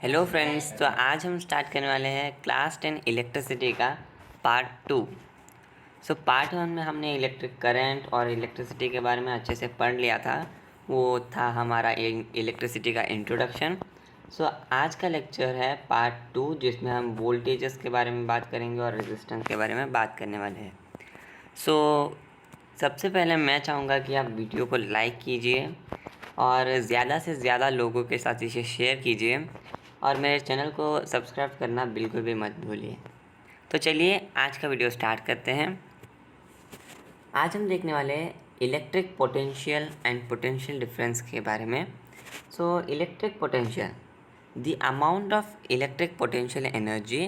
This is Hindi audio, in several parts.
हेलो फ्रेंड्स, तो आज हम स्टार्ट करने वाले हैं क्लास 10 इलेक्ट्रिसिटी का पार्ट 2। पार्ट 1 में हमने इलेक्ट्रिक करंट और इलेक्ट्रिसिटी के बारे में अच्छे से पढ़ लिया था। वो था हमारा इलेक्ट्रिसिटी का इंट्रोडक्शन। आज का लेक्चर है पार्ट 2, जिसमें हम वोल्टेजेस के बारे में बात करेंगे और रेजिस्टेंस के बारे में बात करने वाले हैं। सबसे पहले मैं चाहूँगा कि आप वीडियो को लाइक कीजिए और ज़्यादा से ज़्यादा लोगों के साथ इसे शेयर कीजिए और मेरे चैनल को सब्सक्राइब करना बिल्कुल भी मत भूलिए। तो चलिए आज का वीडियो स्टार्ट करते हैं। आज हम देखने वाले हैं electric potential and potential difference के बारे में। Electric potential, the amount of electric potential energy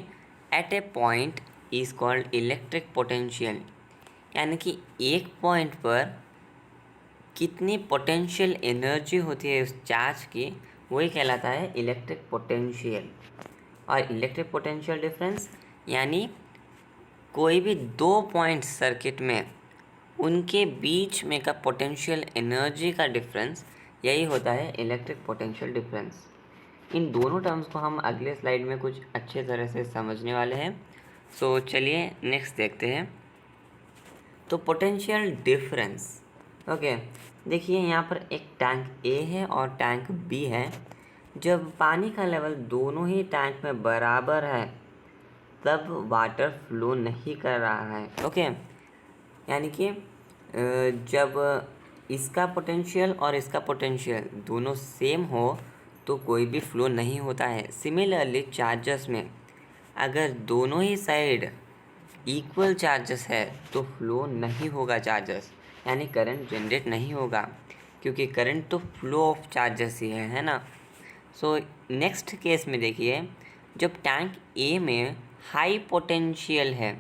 at A point is called electric potential. यानी कि एक पॉइंट पर कितनी पोटेंशियल एनर्जी होती है उस चार्ज की, वही कहलाता है इलेक्ट्रिक पोटेंशियल। और इलेक्ट्रिक पोटेंशियल डिफरेंस यानी कोई भी दो पॉइंट सर्किट में उनके बीच में का पोटेंशियल एनर्जी का डिफरेंस, यही होता है इलेक्ट्रिक पोटेंशियल डिफरेंस। इन दोनों टर्म्स को हम अगले स्लाइड में कुछ अच्छे तरह से समझने वाले हैं। चलिए नेक्स्ट देखते हैं। तो पोटेंशियल डिफरेंस, ओके, देखिए यहाँ पर एक टैंक ए है और टैंक बी है। जब पानी का लेवल दोनों ही टैंक में बराबर है तब वाटर फ्लो नहीं कर रहा है। ओके, यानी कि जब इसका पोटेंशियल और इसका पोटेंशियल दोनों सेम हो तो कोई भी फ्लो नहीं होता है। सिमिलरली चार्जेस में अगर दोनों ही साइड इक्वल चार्जेस है तो फ्लो नहीं होगा चार्जेस, यानी करंट जनरेट नहीं होगा, क्योंकि करंट तो फ्लो ऑफ चार्जेस ही है ना। नेक्स्ट केस में देखिए, जब टैंक ए में हाई पोटेंशियल है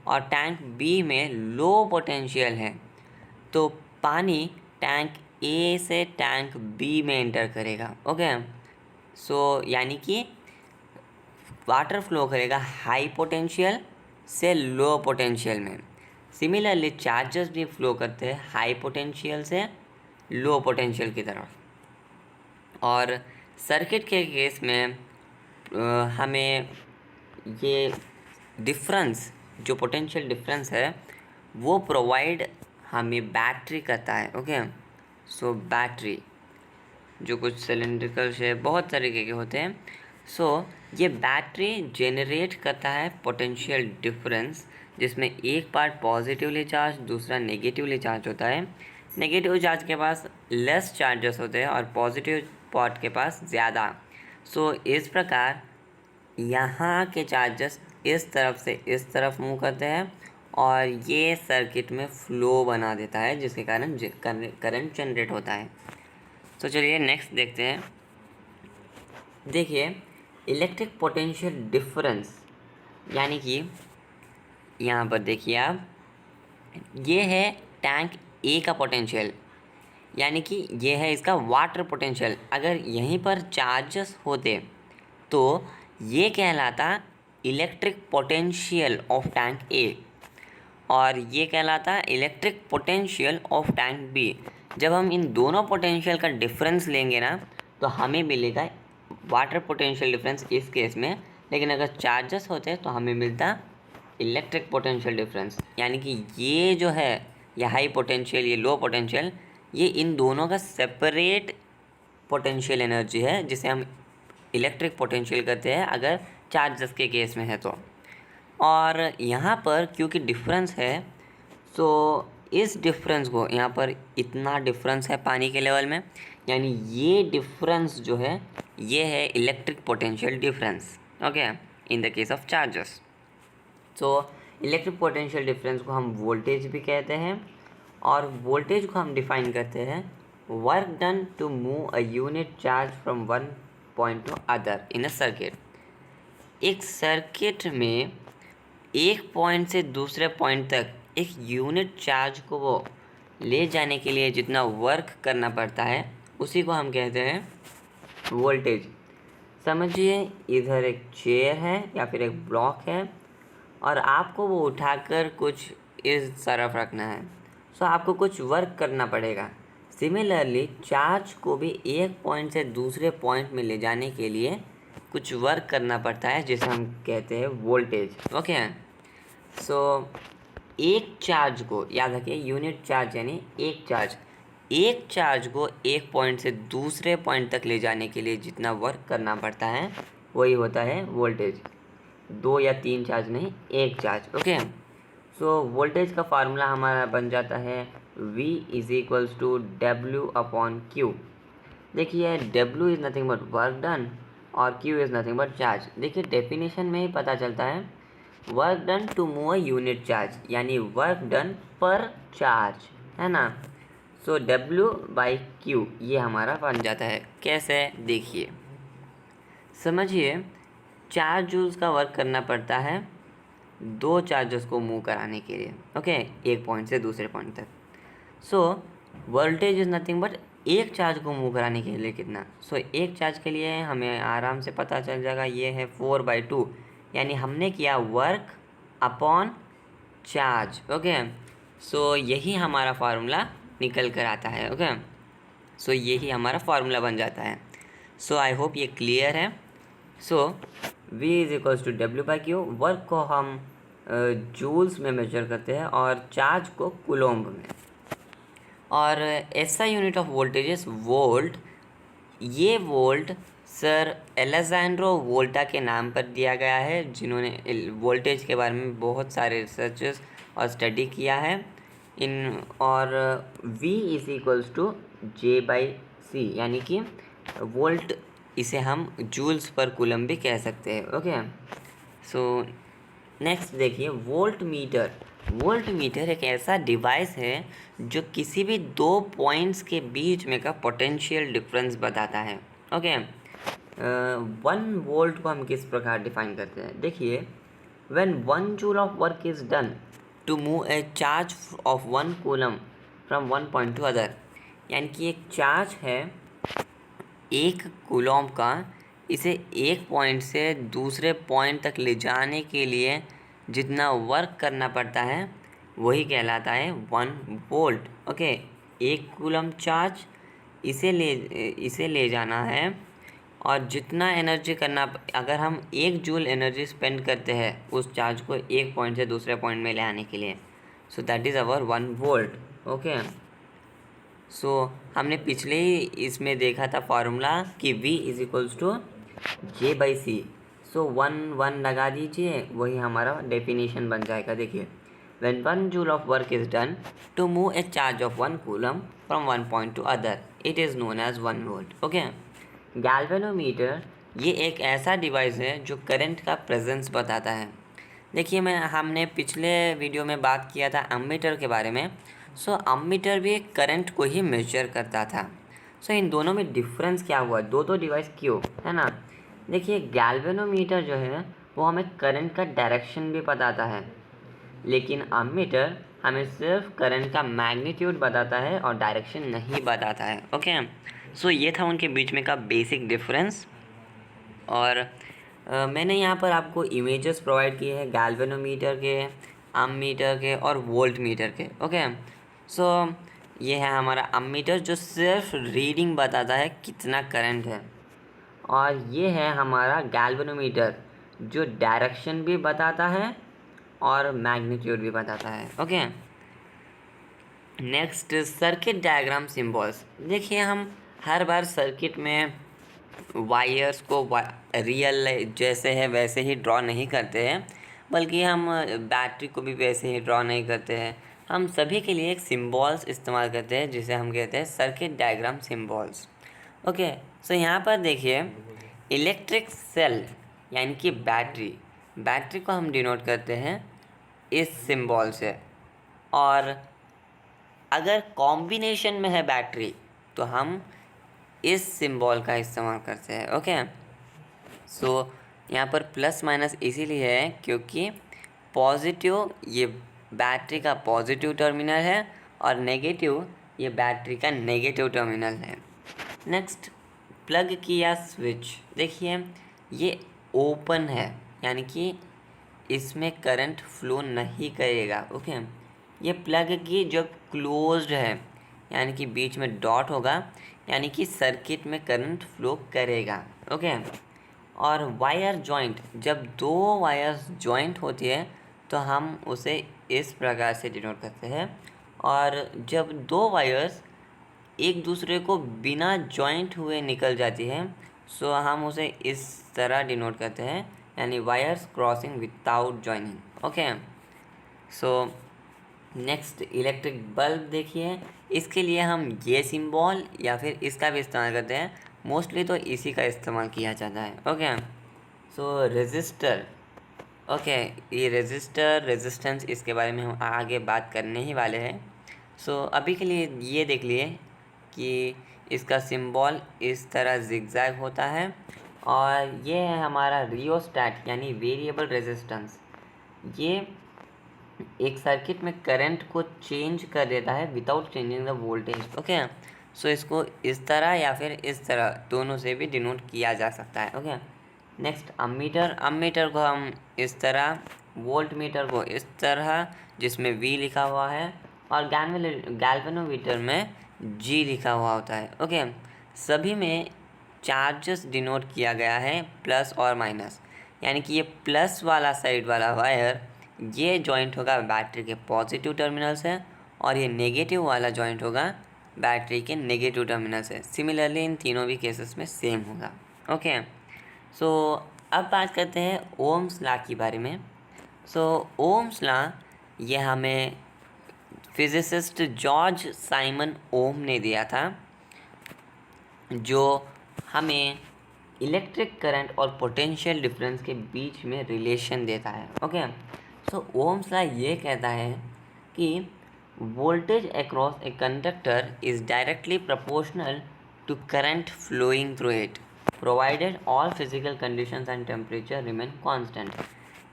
और टैंक बी में लो पोटेंशियल है तो पानी टैंक ए से टैंक बी में एंटर करेगा। ओके, यानी कि वाटर फ्लो करेगा हाई पोटेंशियल से लो पोटेंशियल में। सिमिलरली चार्जेस भी फ्लो करते हैं हाई पोटेंशियल से लो पोटेंशियल की तरफ। और सर्किट के केस में हमें ये डिफरेंस, जो पोटेंशियल डिफरेंस है, वो प्रोवाइड हमें बैटरी करता है। ओके, बैटरी जो कुछ सिलेंड्रिकल शेप बहुत तरीके के होते हैं, ये बैटरी जेनरेट करता है पोटेंशियल डिफरेंस, जिसमें एक पार्ट पॉजिटिवली चार्ज, दूसरा नेगेटिवली चार्ज होता है। नेगेटिव चार्ज के पास लेस चार्जेस होते हैं और पॉजिटिव पार्ट के पास ज़्यादा। इस प्रकार यहाँ के चार्जेस इस तरफ से इस तरफ मूव करते हैं और ये सर्किट में फ्लो बना देता है, जिसके कारण करंट जनरेट होता है। चलिए नेक्स्ट देखते हैं। देखिए इलेक्ट्रिक पोटेंशियल डिफरेंस, यानी कि यहाँ पर देखिए आप, ये है टैंक ए का पोटेंशियल, यानी कि ये है इसका वाटर पोटेंशियल। अगर यहीं पर चार्जेस होते तो ये कहलाता electric potential of tank A और ये कहलाता electric potential of tank B. जब हम इन दोनों पोटेंशियल का डिफरेंस लेंगे ना तो हमें मिलेगा वाटर पोटेंशियल डिफरेंस इस केस में, लेकिन अगर चार्जेस होते तो हमें मिलता इलेक्ट्रिक पोटेंशियल डिफरेंस। यानी कि ये जो है, ये हाई पोटेंशियल, ये लो पोटेंशियल, ये इन दोनों का सेपरेट पोटेंशियल एनर्जी है, जिसे हम इलेक्ट्रिक पोटेंशियल कहते हैं अगर चार्जेस के केस में है तो। और यहाँ पर क्योंकि डिफरेंस है, इस डिफरेंस को, यहाँ पर इतना डिफरेंस है पानी के लेवल में, यानी ये डिफरेंस जो है ये है electric potential difference. Okay, in the case of charges. Electric potential difference को हम वोल्टेज भी कहते हैं और वोल्टेज को हम डिफाइन करते हैं work done to move a unit charge from one point to other in a circuit. एक सर्किट में एक पॉइंट से दूसरे पॉइंट तक एक यूनिट चार्ज को वो ले जाने के लिए जितना वर्क करना पड़ता है उसी को हम कहते हैं वोल्टेज। समझिए इधर एक चेयर है या फिर एक ब्लॉक है और आपको वो उठाकर कुछ इस तरफ रखना है, आपको कुछ वर्क करना पड़ेगा। सिमिलरली चार्ज को भी एक पॉइंट से दूसरे पॉइंट में ले जाने के लिए कुछ वर्क करना पड़ता है जिसे हम कहते हैं वोल्टेज। ओके, सो एक चार्ज को याद रखिए, यूनिट चार्ज यानी एक चार्ज को एक पॉइंट से दूसरे पॉइंट तक ले जाने के लिए जितना वर्क करना पड़ता है वही होता है वोल्टेज। 2 या 3 चार्ज नहीं, एक चार्ज। ओके, सो वोल्टेज का फार्मूला हमारा बन जाता है V is equals to W/Q। देखिए W is nothing but work done और Q is nothing but charge. देखिए डेफिनेशन में ही पता चलता है, work done to move a unit charge यानी वर्क डन पर चार्ज, है ना। सो W/Q ये हमारा बन जाता है। कैसे, देखिए समझिए, 4 जूल्स का वर्क करना पड़ता है 2 चार्जेस को मूव कराने के लिए। ओके, एक पॉइंट से दूसरे पॉइंट तक। So voltage is nothing but एक चार्ज को मूव कराने के लिए कितना। सो एक चार्ज के लिए हमें आराम से पता चल जाएगा, ये है 4/2, यानी हमने किया वर्क अपॉन चार्ज। ओके, सो यही हमारा फार्मूला निकल कर आता है। ओके, सो यही हमारा फार्मूला बन जाता है। सो आई होप ये क्लियर है। So V is equals to W/Q। Work को हम जूल्स में मेजर करते हैं और चार्ज को कूलोम्ब में। और ऐसा unit of voltage is volt. ये वोल्ट सर एलेजांड्रो वोल्टा के नाम पर दिया गया है, जिन्होंने वोल्टेज के बारे में बहुत सारे रिसर्चेस और स्टडी किया है और V is equals to J/C, यानी कि वोल्ट इसे हम जूल्स पर कूलम भी कह सकते हैं। ओके, सो नेक्स्ट देखिए, वोल्ट मीटर एक ऐसा डिवाइस है जो किसी भी 2 पॉइंट्स के बीच में का पोटेंशियल डिफरेंस बताता है। ओके, 1 वोल्ट को हम किस प्रकार डिफाइन करते हैं, देखिए, when 1 joule of work is done to move a charge of 1 coulomb from 1 point to other, यानी कि एक चार्ज है 1 कूलम का, इसे एक पॉइंट से दूसरे पॉइंट तक ले जाने के लिए जितना वर्क करना पड़ता है वही कहलाता है 1 वोल्ट। ओके, 1 कूलम चार्ज इसे ले जाना है और जितना एनर्जी करना, अगर हम 1 जूल एनर्जी स्पेंड करते हैं उस चार्ज को एक पॉइंट से दूसरे पॉइंट में ले आने के लिए, so that is our 1 volt. Okay, so हमने पिछले ही इसमें देखा था फार्मूला कि V is equals to J/C। So 1 लगा दीजिए, वही हमारा डेफिनेशन बन जाएगा। देखिए, when 1 joule of work is done to move a charge of 1 coulomb from one point to other, it is known as 1 volt. Okay, galvanometer ये एक ऐसा डिवाइस है जो करंट का प्रेजेंस बताता है। देखिए, हमने पिछले वीडियो में बात किया था अम्मीटर के बारे में। सो अम्मीटर भी करंट को ही मेजर करता था। सो इन दोनों में डिफरेंस क्या हुआ, दो डिवाइस क्यों, है ना। देखिए, गैल्वेनोमीटर जो है वो हमें करंट का डायरेक्शन भी बताता है, लेकिन अम्मीटर हमें सिर्फ करंट का मैग्नीट्यूड बताता है और डायरेक्शन नहीं बताता है। ओके, सो ये था उनके बीच में का बेसिक डिफरेंस। और मैंने यहाँ पर आपको इमेजेस प्रोवाइड किए हैं गैल्वेनोमीटर के, अम्मीटर के और वोल्ट मीटर के। ओके, सो ये है हमारा अम्मीटर जो सिर्फ रीडिंग बताता है कितना करंट है, और ये है हमारा गैल्वेनोमीटर जो डायरेक्शन भी बताता है और मैग्नीट्यूड भी बताता है। Okay, next circuit diagram symbols. देखिए, हम हर बार सर्किट में वायर्स को रियल जैसे है वैसे ही ड्रॉ नहीं करते हैं, बल्कि हम बैटरी को भी वैसे ही ड्रॉ नहीं करते हैं। हम सभी के लिए एक सिंबल्स इस्तेमाल करते हैं जिसे हम कहते हैं सर्किट डायग्राम सिंबल्स। ओके, सो यहाँ पर देखिए, इलेक्ट्रिक सेल यानी कि बैटरी को हम डिनोट करते हैं इस सिंबल से, और अगर कॉम्बिनेशन में है बैटरी तो हम इस सिंबल का इस्तेमाल करते हैं। ओके, सो यहाँ पर प्लस माइनस इसीलिए है क्योंकि पॉजिटिव ये बैटरी का पॉजिटिव टर्मिनल है और नेगेटिव ये बैटरी का नेगेटिव टर्मिनल है। नेक्स्ट, प्लग किया स्विच। देखिए, ये ओपन है यानी कि इसमें करंट फ्लो नहीं करेगा। ओके, ये प्लग की जो क्लोज्ड है यानी कि बीच में डॉट होगा, यानी कि सर्किट में करंट फ्लो करेगा। ओके, और वायर जॉइंट, जब दो वायर्स जॉइंट होती है तो हम उसे इस प्रकार से डिनोट करते हैं। और जब दो वायर्स एक दूसरे को बिना जॉइंट हुए निकल जाती है सो हम उसे इस तरह डिनोट करते हैं, यानी wires crossing without joining. Okay, so next electric bulb देखिए, इसके लिए हम ये सिंबल या फिर इसका भी इस्तेमाल करते हैं, मोस्टली तो इसी का इस्तेमाल किया जाता है। ओके, सो रेजिस्टर, ओके, ये रेजिस्टर रेजिस्टेंस इसके बारे में हम आगे बात करने ही वाले हैं। सो अभी के लिए ये देख लिए कि इसका सिंबल इस तरह जिगजैग होता है और ये है हमारा रियोस्टैट यानी वेरिएबल रेजिस्टेंस। ये एक सर्किट में करंट को चेंज कर देता है without changing the voltage. Okay, so इसको इस तरह या फिर इस तरह दोनों से भी डिनोट किया जा सकता है। ओके, नेक्स्ट अमीटर, अमीटर को हम इस तरह, वोल्ट मीटर को इस तरह जिसमें V लिखा हुआ है, और गैल्वेनोमीटर में G लिखा हुआ होता है। ओके, सभी में चार्जेस डिनोट किया गया है प्लस और माइनस, यानी कि ये प्लस वाला साइड वाला वायर ये जॉइंट होगा बैटरी के पॉजिटिव टर्मिनल से और ये नेगेटिव वाला जॉइंट होगा बैटरी के नेगेटिव टर्मिनल से। सिमिलरली इन तीनों भी केसेस में सेम होगा। ओके, सो अब बात करते हैं ओम्स लॉ के बारे में। सो ओम्स लॉ ये हमें फिजिसिस्ट जॉर्ज साइमन ओम ने दिया था, जो हमें इलेक्ट्रिक करंट और पोटेंशियल डिफरेंस के बीच में रिलेशन देता है। ओके, सो ओम्स लॉ ये कहता है कि voltage across a conductor is directly proportional to current flowing through it provided all physical conditions and temperature remain constant.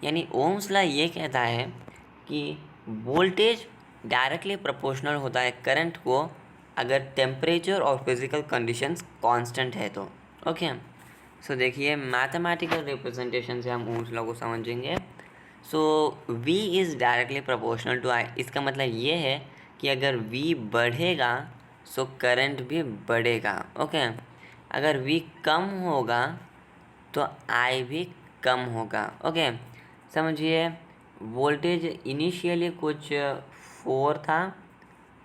यानी ओम्स लॉ ये कहता है कि वोल्टेज डायरेक्टली प्रोपोर्शनल होता है करंट को अगर टेम्परेचर और फिजिकल कंडीशंस कांस्टेंट है तो। ओके, सो देखिए मैथमेटिकल रिप्रेजेंटेशन से हम ओम्स लॉ को समझेंगे। So V is directly proportional to I, इसका मतलब ये है कि अगर V बढ़ेगा सो करंट भी बढ़ेगा। ओके, अगर V कम होगा तो I भी कम होगा। ओके, समझिए वोल्टेज इनिशियली कुछ 4 था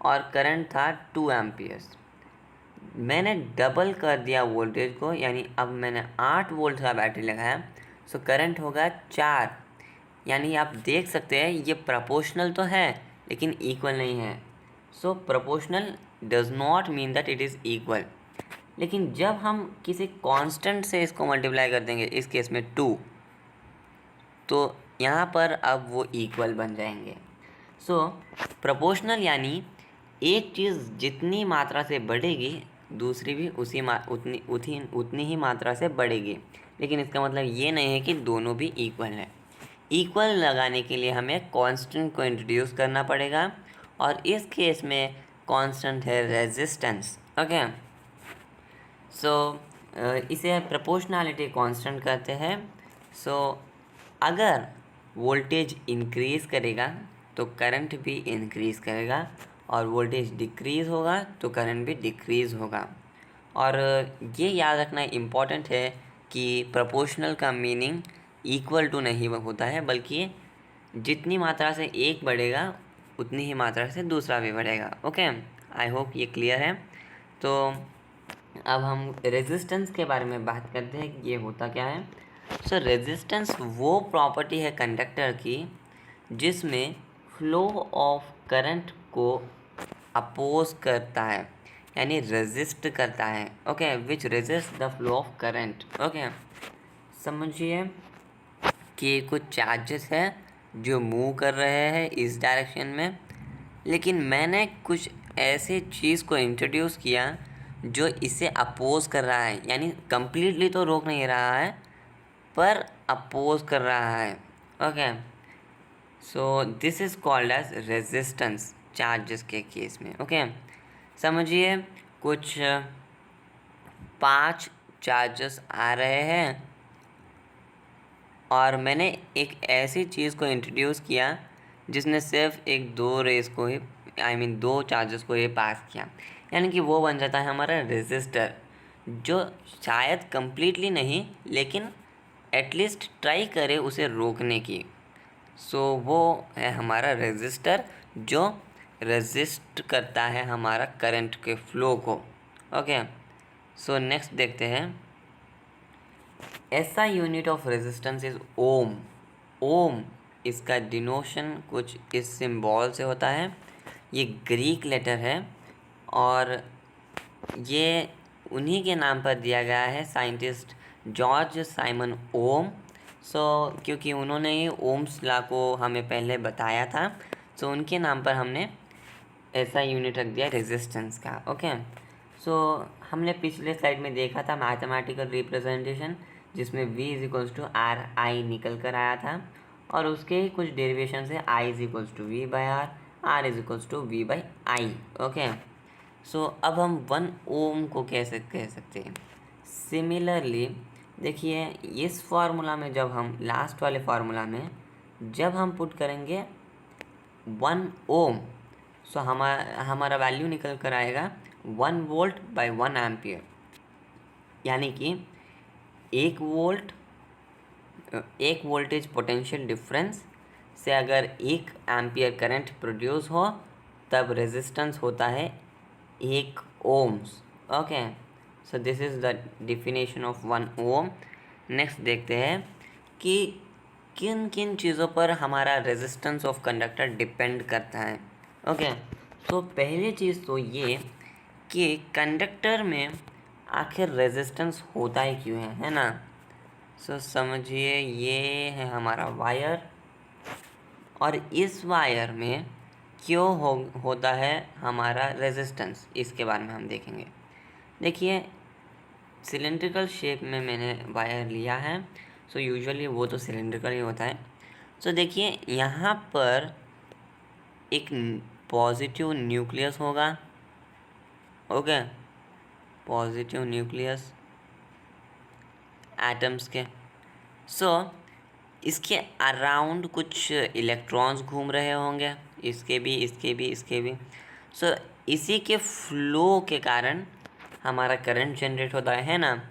और करंट था 2 एम्पियर्स, मैंने डबल कर दिया वोल्टेज को, यानी अब मैंने 8 वोल्ट का बैटरी लगाया, सो करंट होगा 4। यानी आप देख सकते हैं ये प्रोपोर्शनल तो है लेकिन इक्वल नहीं है। So proportional does not mean that it is equal. लेकिन जब हम किसी कांस्टेंट से इसको मल्टीप्लाई कर देंगे, इस केस में 2, तो यहाँ पर अब वो इक्वल बन जाएंगे। सो प्रोपोर्शनल यानी एक चीज़ जितनी मात्रा से बढ़ेगी दूसरी भी उतनी ही मात्रा से बढ़ेगी, लेकिन इसका मतलब ये नहीं है कि दोनों भी इक्वल है। इक्वल लगाने के लिए हमें कांस्टेंट को इंट्रोड्यूस करना पड़ेगा और इस केस में कांस्टेंट है रेजिस्टेंस। ओके, सो इसे प्रोपोर्शनैलिटी कांस्टेंट कहते हैं। सो अगर वोल्टेज इंक्रीज़ करेगा तो करंट भी इंक्रीज़ करेगा और वोल्टेज डिक्रीज़ होगा तो करंट भी डिक्रीज़ होगा। और ये याद रखना इम्पॉर्टेंट है कि प्रोपोर्शनल का मीनिंग इक्वल टू नहीं होता है, बल्कि जितनी मात्रा से एक बढ़ेगा उतनी ही मात्रा से दूसरा भी बढ़ेगा। ओके, आई होप ये क्लियर है। तो अब हम रेजिस्टेंस के बारे में बात करते हैं कि ये होता क्या है। सो रेजिस्टेंस वो प्रॉपर्टी है कंडक्टर की जिसमें फ्लो ऑफ करंट को अपोज करता है, यानी रेजिस्ट करता है। Okay, which resist the flow of current. Okay, समझिए कि कुछ चार्जेस है जो मूव कर रहे हैं इस डायरेक्शन में, लेकिन मैंने कुछ ऐसे चीज़ को इंट्रोड्यूस किया जो इसे अपोज कर रहा है, यानी कंप्लीटली तो रोक नहीं रहा है पर अपोज कर रहा है। Okay, so this is called as resistance charges के केस में। ओके, समझिए कुछ 5 चार्जेस आ रहे हैं और मैंने एक ऐसी चीज़ को इंट्रोड्यूस किया जिसने सिर्फ एक 2 रेस को ही दो चार्जेस को ये पास किया, यानी कि वो बन जाता है हमारा रेजिस्टर, जो शायद कंप्लीटली नहीं लेकिन एटलीस्ट ट्राई करे उसे रोकने की। सो वो है हमारा रेजिस्टर जो रेजिस्ट करता है हमारा करंट के फ्लो को। ओके, सो नेक्स्ट देखते हैं। ऐसा यूनिट ऑफ रेजिस्टेंस इज ओम। ओम इसका डिनोशन कुछ इस सिंबल से होता है। ये ग्रीक लेटर है और ये उन्हीं के नाम पर दिया गया है, साइंटिस्ट जॉर्ज साइमन ओम। क्योंकि उन्होंने ही ओम्स लॉ को हमें पहले बताया था, उनके नाम पर हमने ऐसा यूनिट रख दिया रेजिस्टेंस का। ओके, हमने पिछले स्लाइड में देखा था मैथमेटिकल रिप्रेजेंटेशन, जिसमें V is to R I निकल कर आया था और उसके ही कुछ डेरिवेशन से I is to V by R, R is to V by I. Okay, अब हम 1 ओम को कैसे कह सकते हैं। सिमिलरली देखिए, इस फार्मूला में जब हम लास्ट वाले फार्मूला में जब हम पुट करेंगे 1 ओम, हमारा वैल्यू निकल कर आएगा 1 वोल्ट बाई 1 एम्पियर। यानी कि 1 वोल्टेज पोटेंशियल डिफरेंस से अगर 1 एम्पियर करंट प्रोड्यूस हो तब रेजिस्टेंस होता है 1 ohms. Okay, so this is the definition of 1 ohm. Next देखते हैं कि किन किन चीज़ों पर हमारा रेजिस्टेंस ऑफ कंडक्टर डिपेंड करता है। ओके, पहली चीज़ तो ये कि कंडक्टर में आखिर रेजिस्टेंस होता ही क्यों है ना। समझिए, ये है हमारा वायर और इस वायर में क्यों होता है हमारा रेजिस्टेंस, इसके बारे में हम देखेंगे। देखिए, सिलेंड्रिकल शेप में मैंने वायर लिया है, यूजुअली वो तो सिलेंड्रिकल ही होता है। देखिए, यहाँ पर एक पॉजिटिव न्यूक्लियस होगा। ओके, पॉजिटिव न्यूक्लियस एटम्स के। इसके अराउंड कुछ इलेक्ट्रॉन्स घूम रहे होंगे, इसके भी, इसके भी, इसके भी। इसी के फ्लो के कारण हमारा करंट जनरेट होता है ना।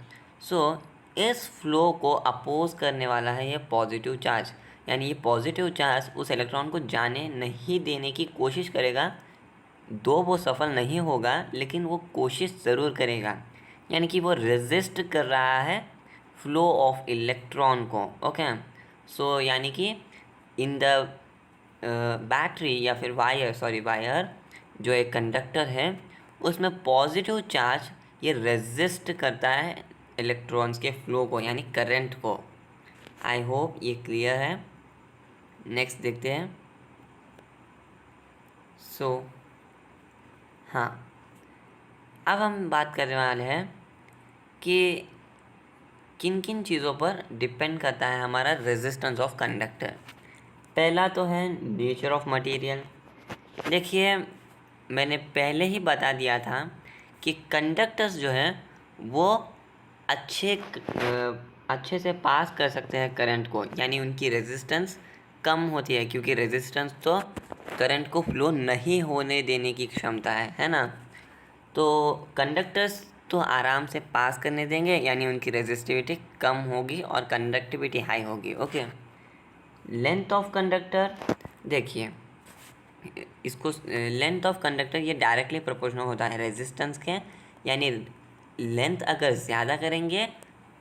इस फ्लो को अपोज करने वाला है ये पॉजिटिव चार्ज, यानी ये पॉजिटिव चार्ज उस इलेक्ट्रॉन को जाने नहीं देने की कोशिश करेगा। दो वो सफल नहीं होगा, लेकिन वो कोशिश ज़रूर करेगा, यानी कि वो रेजिस्ट कर रहा है फ्लो ऑफ इलेक्ट्रॉन को। ओके, यानी कि इन द बैटरी या फिर वायर जो एक कंडक्टर है, उसमें पॉजिटिव चार्ज ये रेजिस्ट करता है इलेक्ट्रॉन्स के फ्लो को, यानी करंट को। आई होप ये क्लियर है। नेक्स्ट देखते हैं। हाँ, अब हम बात करने वाले हैं कि किन किन चीज़ों पर डिपेंड करता है हमारा रेजिस्टेंस ऑफ कंडक्टर। पहला तो है नेचर ऑफ मटेरियल। देखिए, मैंने पहले ही बता दिया था कि कंडक्टर्स जो है वो अच्छे से पास कर सकते हैं करंट को, यानी उनकी रेजिस्टेंस कम होती है, क्योंकि रेजिस्टेंस तो करंट को फ्लो नहीं होने देने की क्षमता है ना। तो कंडक्टर्स तो आराम से पास करने देंगे, यानी उनकी रेजिस्टिविटी कम होगी और कंडक्टिविटी हाई होगी। ओके, लेंथ ऑफ कंडक्टर, देखिए इसको लेंथ ऑफ कंडक्टर ये डायरेक्टली प्रोपोर्शनल होता है रेजिस्टेंस के, यानी लेंथ अगर ज़्यादा करेंगे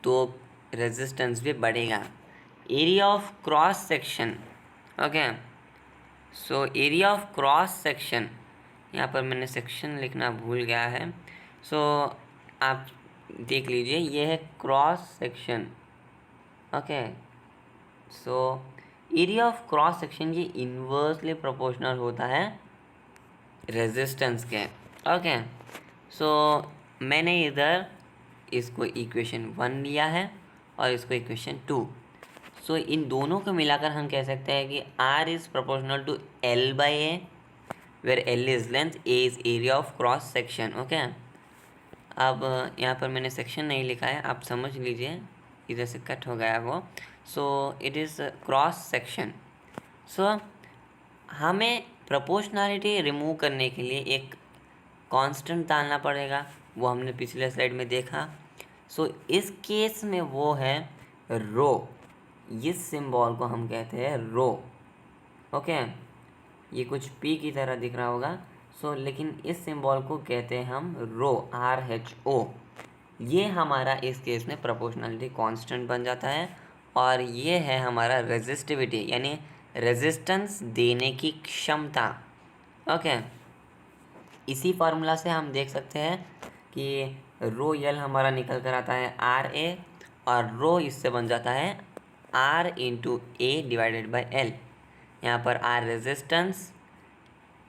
तो रेजिस्टेंस भी बढ़ेगा। Area of cross section, okay, area of cross section, यहाँ पर मैंने सेक्शन लिखना भूल गया है, आप देख लीजिए, ये है cross section. Okay, area of cross section ये इन्वर्सली प्रोपोर्शनल होता है रेजिस्टेंस के। ओके, मैंने इधर इसको इक्वेशन 1 लिया है और इसको इक्वेशन 2। इन दोनों को मिलाकर हम कह सकते हैं कि R is proportional to L by A, where L is length, A is area of cross section. Okay, अब यहाँ पर मैंने सेक्शन नहीं लिखा है, आप समझ लीजिए, इधर से कट हो गया वो। It is cross section. हमें प्रोपोर्शनैलिटी रिमूव करने के लिए एक कांस्टेंट डालना पड़ेगा, वो हमने पिछले स्लाइड में देखा। इस केस में वो है रो, इस सिंबल को हम कहते हैं रो। ओके, ये कुछ पी की तरह दिख रहा होगा, लेकिन इस सिंबल को कहते हैं हम रो, RHO। ये हमारा इस केस में प्रोपोर्शनलिटी कांस्टेंट बन जाता है, और ये है हमारा रेजिस्टिविटी, यानी रेजिस्टेंस देने की क्षमता। ओके, इसी फार्मूला से हम देख सकते हैं कि रो यल हमारा निकल कर आता है RA, और रो इससे बन जाता है R into A divided by L। यहाँ पर R resistance,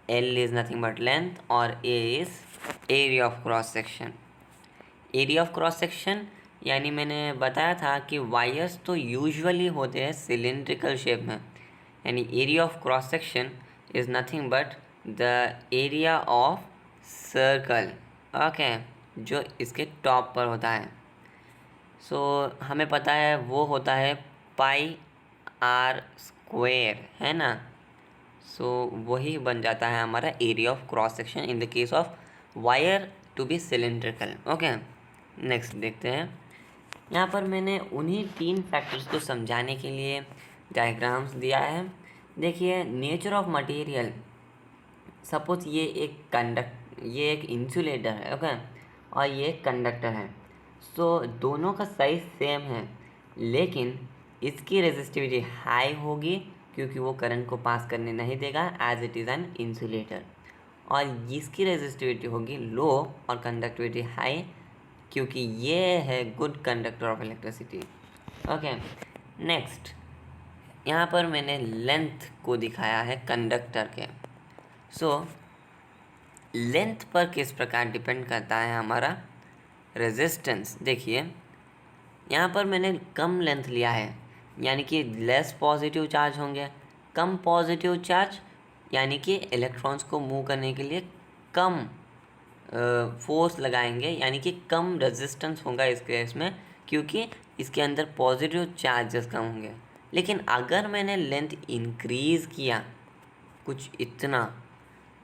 L is nothing but length, और A is area of cross section. Area of cross section यानी मैंने बताया था कि वायर्स तो यूजुअली होते हैं सिलिंड्रिकल शेप में, यानी area of cross section is nothing but the area of circle. Okay, जो इसके टॉप पर होता है। हमें पता है वो होता है पाई R स्क्वेयर, है ना। वही बन जाता है हमारा area of cross section in the case of wire to be cylindrical. Okay, next देखते हैं। यहाँ पर मैंने उन्हीं 3 फैक्टर्स को समझाने के लिए डायग्राम्स दिया है। देखिए, नेचर ऑफ मटेरियल, सपोज ये एक इंसुलेटर है, ओके, और ये एक कंडक्टर है। दोनों का साइज सेम है, लेकिन इसकी रेजिस्टिविटी हाई होगी क्योंकि वो करंट को पास करने नहीं देगा as it is an insulator, और इसकी रेजिस्टिविटी होगी लो और कंडक्टिविटी हाई क्योंकि ये है good conductor of electricity. Okay, next, यहाँ पर मैंने लेंथ को दिखाया है कंडक्टर के। लेंथ पर किस प्रकार डिपेंड करता है हमारा रेजिस्टेंस। देखिए, यहाँ पर मैंने कम लेंथ लिया है, यानी कि लेस पॉजिटिव चार्ज होंगे। कम पॉजिटिव चार्ज यानी कि इलेक्ट्रॉन्स को मूव करने के लिए कम फोर्स लगाएंगे, यानी कि कम रेजिस्टेंस होगा इस केस में, क्योंकि इसके अंदर पॉजिटिव चार्जेस कम होंगे। लेकिन अगर मैंने लेंथ इंक्रीज़ किया कुछ इतना,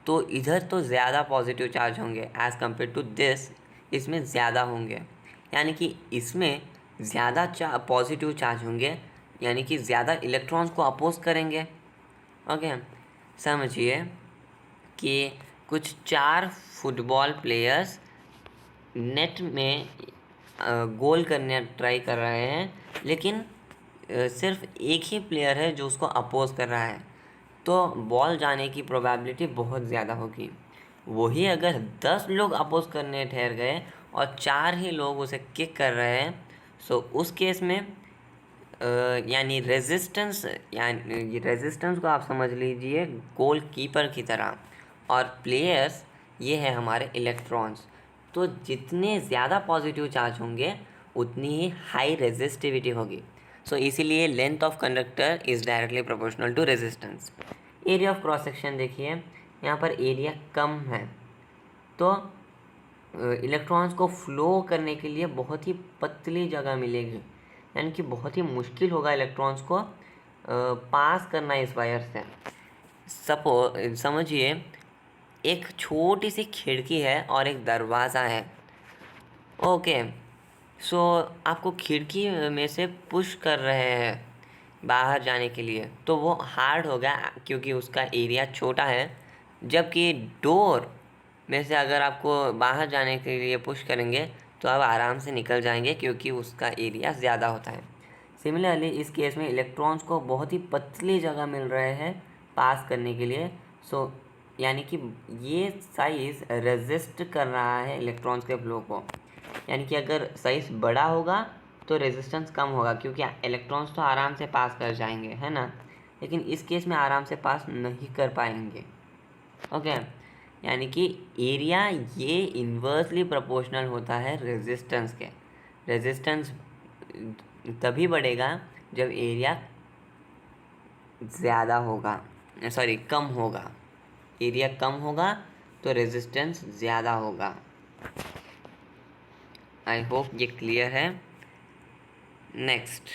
तो इधर तो ज़्यादा पॉजिटिव चार्ज होंगे एज़ कम्पेयर टू दिस, इसमें ज़्यादा होंगे, यानी कि इसमें ज़्यादा पॉजिटिव चार्ज होंगे, यानी कि ज़्यादा इलेक्ट्रॉन्स को अपोज करेंगे। ओके, समझिए कि कुछ 4 फुटबॉल प्लेयर्स नेट में गोल करने ट्राई कर रहे हैं, लेकिन सिर्फ एक ही प्लेयर है जो उसको अपोज कर रहा है, तो बॉल जाने की प्रोबेबिलिटी बहुत ज़्यादा होगी। वही अगर 10 लोग अपोज करने ठहर गए और 4 ही लोग उसे किक कर रहे हैं, उस केस में यानी रेजिस्टेंस को आप समझ लीजिए गोल कीपर की तरह, और प्लेयर्स ये है हमारे इलेक्ट्रॉन्स। तो जितने ज़्यादा पॉजिटिव चार्ज होंगे उतनी ही हाई रेजिस्टिविटी होगी। इसीलिए length of conductor is directly proportional to resistance. Area of cross section देखिए, यहाँ पर एरिया कम है, तो इलेक्ट्रॉन्स को फ्लो करने के लिए बहुत ही पतली जगह मिलेगी, यानी कि बहुत ही मुश्किल होगा इलेक्ट्रॉन्स को पास करना इस वायर से। समझिए एक छोटी सी खिड़की है और एक दरवाज़ा है। ओके, आपको खिड़की में से पुश कर रहे हैं बाहर जाने के लिए, तो वो हार्ड होगा क्योंकि उसका एरिया छोटा है, जबकि डोर में से अगर आपको बाहर जाने के लिए पुश करेंगे तो आप आराम से निकल जाएंगे क्योंकि उसका एरिया ज़्यादा होता है। सिमिलरली इस केस में इलेक्ट्रॉन्स को बहुत ही पतली जगह मिल रहे हैं पास करने के लिए, यानी कि ये साइज़ रेजिस्ट कर रहा है इलेक्ट्रॉन्स के फ्लो को। यानी कि अगर साइज़ बड़ा होगा तो रेजिस्टेंस कम होगा क्योंकि इलेक्ट्रॉन्स तो आराम से पास कर जाएंगे, है ना, लेकिन इस केस में आराम से पास नहीं कर पाएंगे। ओके, यानी कि एरिया ये इन्वर्सली प्रोपोर्शनल होता है रेजिस्टेंस के। रेजिस्टेंस तभी बढ़ेगा जब एरिया ज़्यादा होगा, कम होगा। एरिया कम होगा तो रेजिस्टेंस ज़्यादा होगा। आई होप ये क्लियर है। नेक्स्ट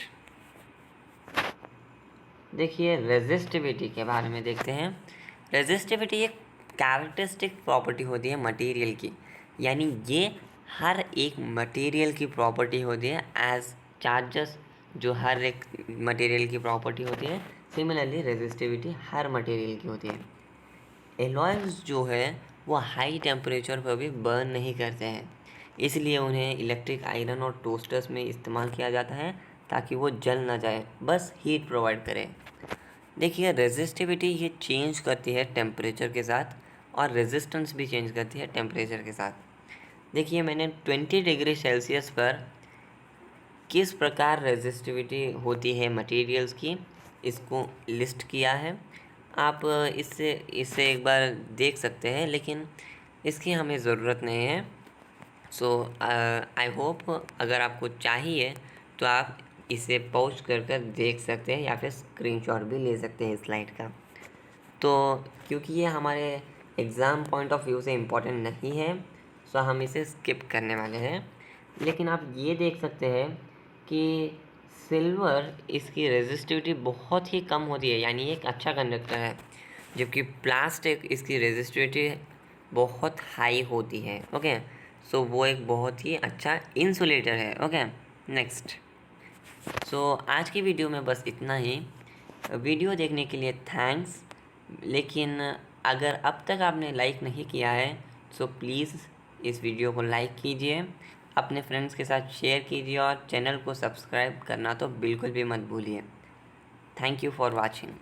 देखिए, रेजिस्टिविटी के बारे में देखते हैं। रेजिस्टिविटी एक कैरेक्टरिस्टिक प्रॉपर्टी होती है मटेरियल की, यानी ये हर एक मटेरियल की प्रॉपर्टी होती है एज चार्जेस जो हर एक मटेरियल की प्रॉपर्टी होती है, सिमिलरली रेजिस्टिविटी हर मटेरियल की होती है। एलॉयज़ जो है वो हाई टेम्परेचर पर भी बर्न नहीं करते हैं, इसलिए उन्हें इलेक्ट्रिक आयरन और टोस्टर्स में इस्तेमाल किया जाता है ताकि वो जल ना जाए, बस हीट प्रोवाइड करे। देखिए रेजिस्टिविटी ये चेंज करती है टेम्परेचर के साथ, और रेजिस्टेंस भी चेंज करती है टेम्परेचर के साथ। देखिए मैंने 20 डिग्री सेल्सियस पर किस प्रकार रेजिस्टिविटी होती है मटेरियल्स की, इसको लिस्ट किया है। आप इससे इससे एक बार देख सकते हैं, लेकिन इसकी हमें ज़रूरत नहीं है। सो आई होप अगर आपको चाहिए तो आप इसे पॉज कर देख सकते हैं, या फिर स्क्रीनशॉट भी ले सकते हैं स्लाइड का। तो क्योंकि ये हमारे एग्ज़ाम पॉइंट ऑफ व्यू से इम्पोर्टेंट नहीं है, सो हम इसे स्किप करने वाले हैं। लेकिन आप ये देख सकते हैं कि सिल्वर इसकी रेजिस्टिविटी बहुत ही कम होती है, यानी एक अच्छा कंडक्टर है, जबकि प्लास्टिक इसकी रेजिस्टिविटी बहुत हाई होती है। ओके, सो वो एक बहुत ही अच्छा इंसुलेटर है। Okay, next. सो आज की वीडियो में बस इतना ही। वीडियो देखने के लिए थैंक्स। लेकिन अगर अब तक आपने लाइक नहीं किया है तो प्लीज़ इस वीडियो को लाइक कीजिए, अपने फ्रेंड्स के साथ शेयर कीजिए, और चैनल को सब्सक्राइब करना तो बिल्कुल भी मत भूलिए। Thank you for watching.